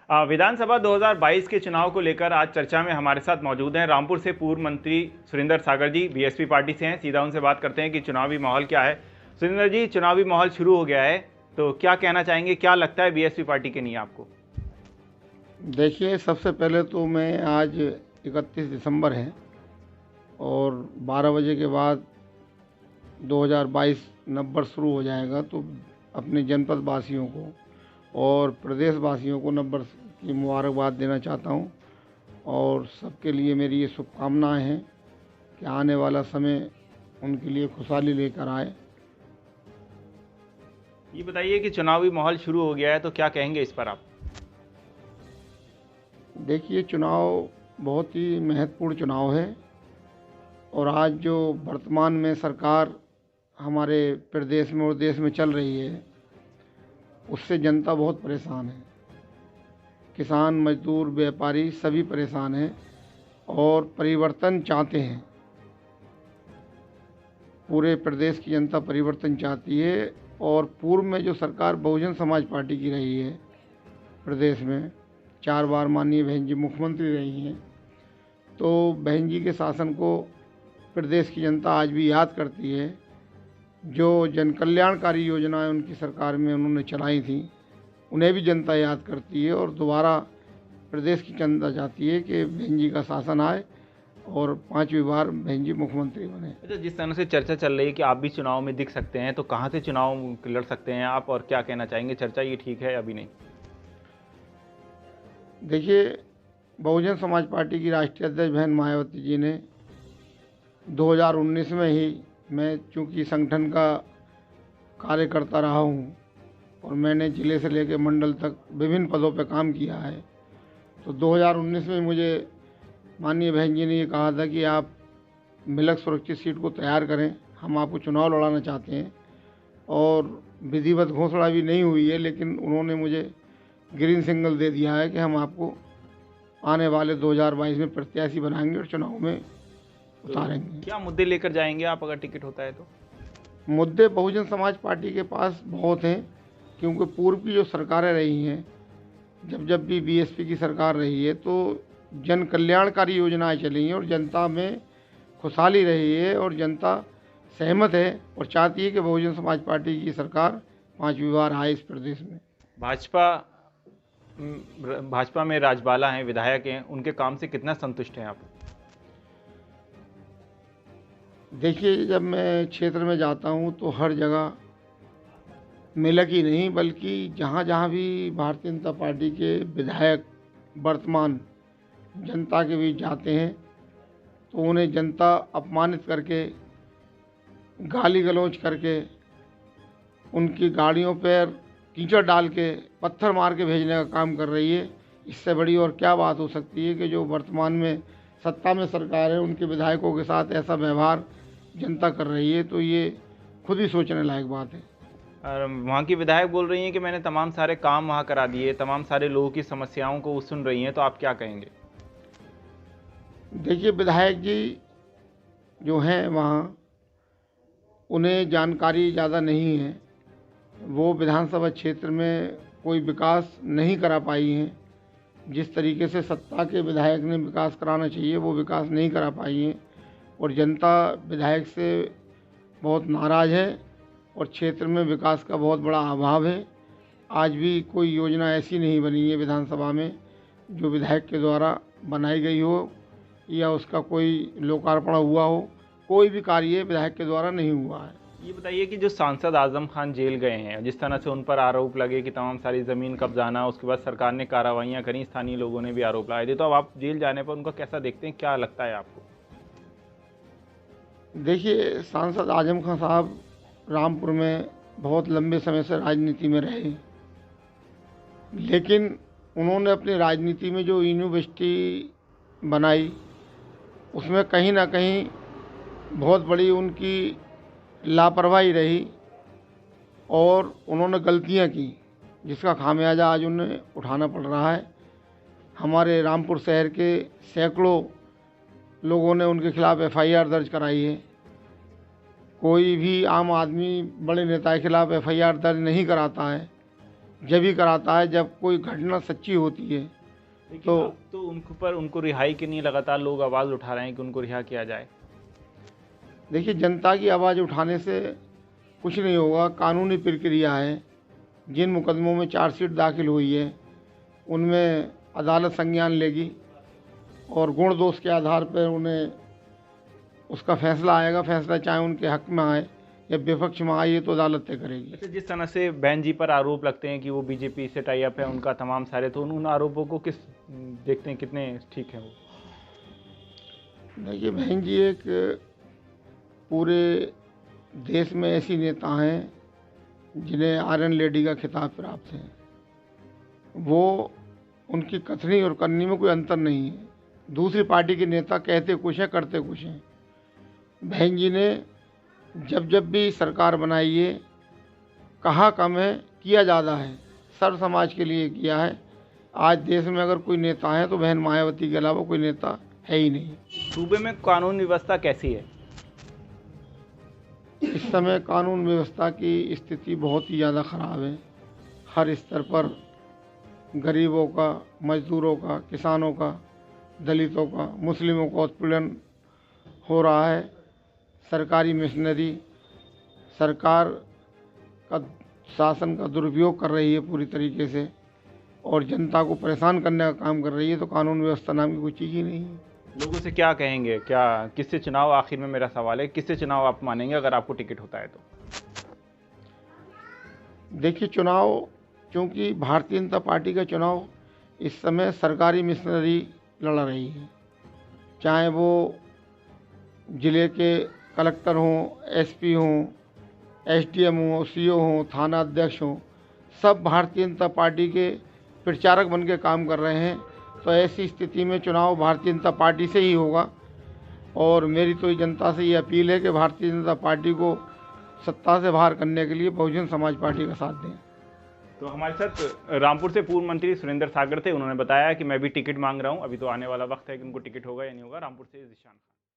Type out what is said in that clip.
विधानसभा 2022 के चुनाव को लेकर आज चर्चा में हमारे साथ मौजूद हैं रामपुर से पूर्व मंत्री सुरेंद्र सागर जी, बीएसपी पार्टी से हैं। सीधा उनसे बात करते हैं कि चुनावी माहौल क्या है। सुरेंद्र जी, चुनावी माहौल शुरू हो गया है, तो क्या कहना चाहेंगे, क्या लगता है बीएसपी पार्टी के लिए आपको? देखिए, सबसे पहले तो मैं आज 31 दिसंबर है और 12 बजे के बाद 2022 नववर्ष शुरू हो जाएगा, तो अपने जनपद वासियों को और प्रदेश वासियों को नववर्ष की मुबारकबाद देना चाहता हूं और सबके लिए मेरी ये शुभकामनाएं हैं कि आने वाला समय उनके लिए खुशहाली लेकर आए। ये बताइए कि चुनावी माहौल शुरू हो गया है, तो क्या कहेंगे इस पर आप? देखिए, चुनाव बहुत ही महत्वपूर्ण चुनाव है और आज जो वर्तमान में सरकार हमारे प्रदेश में और देश में चल रही है, उससे जनता बहुत परेशान है। किसान, मजदूर, व्यापारी सभी परेशान हैं और परिवर्तन चाहते हैं। पूरे प्रदेश की जनता परिवर्तन चाहती है और पूर्व में जो सरकार बहुजन समाज पार्टी की रही है, प्रदेश में 4 बार माननीय बहन जी मुख्यमंत्री रही हैं, तो बहन जी के शासन को प्रदेश की जनता आज भी याद करती है। जो जन कल्याणकारी योजनाएं उनकी सरकार में उन्होंने चलाई थी, उन्हें भी जनता याद करती है और दोबारा प्रदेश की जनता चाहती है कि बहन जी का शासन आए और 5वीं बार बहन जी मुख्यमंत्री बने। अच्छा, जिस तरह से चर्चा चल रही है कि आप भी चुनाव में दिख सकते हैं, तो कहाँ से चुनाव लड़ सकते हैं आप और क्या कहना चाहेंगे? चर्चा ये ठीक है अभी नहीं? देखिए, बहुजन समाज पार्टी की राष्ट्रीय अध्यक्ष बहन मायावती जी ने 2019 में ही, मैं चूँकि संगठन का कार्यकर्ता रहा हूँ और मैंने जिले से लेकर मंडल तक विभिन्न पदों पर काम किया है, तो 2019 में मुझे माननीय बहन जी ने ये कहा था कि आप मिलक सुरक्षित सीट को तैयार करें, हम आपको चुनाव लड़ाना चाहते हैं। और विधिवत घोषणा भी नहीं हुई है, लेकिन उन्होंने मुझे ग्रीन सिग्नल दे दिया है कि हम आपको आने वाले 2022 में प्रत्याशी बनाएंगे और चुनाव में उतारेंगे। क्या मुद्दे लेकर जाएंगे आप अगर टिकट होता है तो? मुद्दे बहुजन समाज पार्टी के पास बहुत हैं, क्योंकि पूर्व की जो सरकारें रही हैं, जब भी बीएसपी की सरकार रही है, तो जन कल्याणकारी योजनाएं चली हैं और जनता में खुशहाली रही है और जनता सहमत है और चाहती है कि बहुजन समाज पार्टी की सरकार 5वीं बार आए इस प्रदेश में। भाजपा में राजबाला हैं, विधायक हैं, उनके काम से कितना संतुष्ट हैं आप? देखिए, जब मैं क्षेत्र में जाता हूं तो हर जगह मिलक ही नहीं, बल्कि जहां जहां भी भारतीय जनता पार्टी के विधायक वर्तमान जनता के बीच जाते हैं, तो उन्हें जनता अपमानित करके, गाली गलौज करके, उनकी गाड़ियों पर कीचड़ डाल के, पत्थर मार के भेजने का काम कर रही है। इससे बड़ी और क्या बात हो सकती है कि जो वर्तमान में सत्ता में सरकार है, उनके विधायकों के साथ ऐसा व्यवहार जनता कर रही है, तो ये खुद ही सोचने लायक बात है। और वहाँ की विधायक बोल रही हैं कि मैंने तमाम सारे काम वहाँ करा दिए, तमाम सारे लोगों की समस्याओं को वो सुन रही हैं, तो आप क्या कहेंगे? देखिए, विधायक जी जो हैं वहाँ, उन्हें जानकारी ज़्यादा नहीं है। वो विधानसभा क्षेत्र में कोई विकास नहीं करा पाई हैं। जिस तरीके से सत्ता के विधायक ने विकास कराना चाहिए, वो विकास नहीं करा पाई हैं और जनता विधायक से बहुत नाराज़ है और क्षेत्र में विकास का बहुत बड़ा अभाव है। आज भी कोई योजना ऐसी नहीं बनी है विधानसभा में जो विधायक के द्वारा बनाई गई हो या उसका कोई लोकार्पण हुआ हो। कोई भी कार्य विधायक के द्वारा नहीं हुआ है। ये बताइए कि जो सांसद आजम खान जेल गए हैं, जिस तरह से उन पर आरोप लगे कि तमाम सारी ज़मीन कब्जाना, उसके बाद सरकार ने कार्रवाइयाँ करी, स्थानीय लोगों ने भी आरोप लगाए थे, तो अब आप जेल जाने पर उनका कैसा देखते हैं, क्या लगता है आपको? देखिए, सांसद आजम खान साहब रामपुर में बहुत लंबे समय से राजनीति में रहे, लेकिन उन्होंने अपनी राजनीति में जो यूनिवर्सिटी बनाई, उसमें कहीं ना कहीं बहुत बड़ी उनकी लापरवाही रही और उन्होंने गलतियां की, जिसका खामियाजा आज उन्हें उठाना पड़ रहा है। हमारे रामपुर शहर के सैकड़ों लोगों ने उनके खिलाफ एफआईआर दर्ज कराई है। कोई भी आम आदमी बड़े नेता के खिलाफ एफआईआर दर्ज नहीं कराता है, जब ही कराता है जब कोई घटना सच्ची होती है। तो उनको रिहाई के लिए लगातार लोग आवाज़ उठा रहे हैं कि उनको रिहा किया जाए। देखिए, जनता की आवाज़ उठाने से कुछ नहीं होगा। कानूनी प्रक्रिया है। जिन मुकदमों में चार्जशीट दाखिल हुई है उनमें अदालत संज्ञान लेगी और गुण दोष के आधार पर उन्हें उसका फैसला आएगा। फैसला चाहे उनके हक में आए या विपक्ष में आए, ये तो अदालत तय करेगी। अच्छा, जिस तरह से बहन जी पर आरोप लगते हैं कि वो बीजेपी से टाई अप है उनका तमाम सारे, तो उन आरोपों को किस देखते हैं, कितने ठीक है वो? देखिए, बहन जी एक पूरे देश में ऐसी नेता हैं जिन्हें आयरन लेडी का खिताब प्राप्त है। वो उनकी कथनी और करनी में कोई अंतर नहीं है। दूसरी पार्टी के नेता कहते कुछ हैं, करते कुछ हैं। बहन जी ने जब भी सरकार बनाई है, कहा कम है, किया ज़्यादा है। सर्व समाज के लिए किया है। आज देश में अगर कोई नेता है तो बहन मायावती के अलावा कोई नेता है ही नहीं। सूबे में कानून व्यवस्था कैसी है? इस समय कानून व्यवस्था की स्थिति बहुत ही ज़्यादा ख़राब है। हर स्तर पर गरीबों का, मजदूरों का, किसानों का, दलितों का, मुस्लिमों का उत्पीड़न हो रहा है। सरकारी मशीनरी सरकार का शासन का दुरुपयोग कर रही है पूरी तरीके से और जनता को परेशान करने का काम कर रही है। तो कानून व्यवस्था नाम की कोई चीज़ ही नहीं है। लोगों से क्या कहेंगे? क्या किससे चुनाव, आखिर में मेरा सवाल है, किससे चुनाव आप मानेंगे अगर आपको टिकट होता है तो? देखिए, चुनाव, क्योंकि भारतीय जनता पार्टी का चुनाव इस समय सरकारी मशीनरी लड़ रही है। चाहे वो ज़िले के कलेक्टर हों, एसपी हों, एसडीएम हों, सीओ हों, थाना अध्यक्ष हों, सब भारतीय जनता पार्टी के प्रचारक बन के काम कर रहे हैं। तो ऐसी स्थिति में चुनाव भारतीय जनता पार्टी से ही होगा और मेरी तो जनता से ये अपील है कि भारतीय जनता पार्टी को सत्ता से बाहर करने के लिए बहुजन समाज पार्टी का साथ दें। तो हमारे साथ रामपुर से पूर्व मंत्री सुरेंद्र सागर थे। उन्होंने बताया कि मैं भी टिकट मांग रहा हूं। अभी तो आने वाला वक्त है कि उनको टिकट होगा या नहीं होगा। रामपुर से ज़ीशान।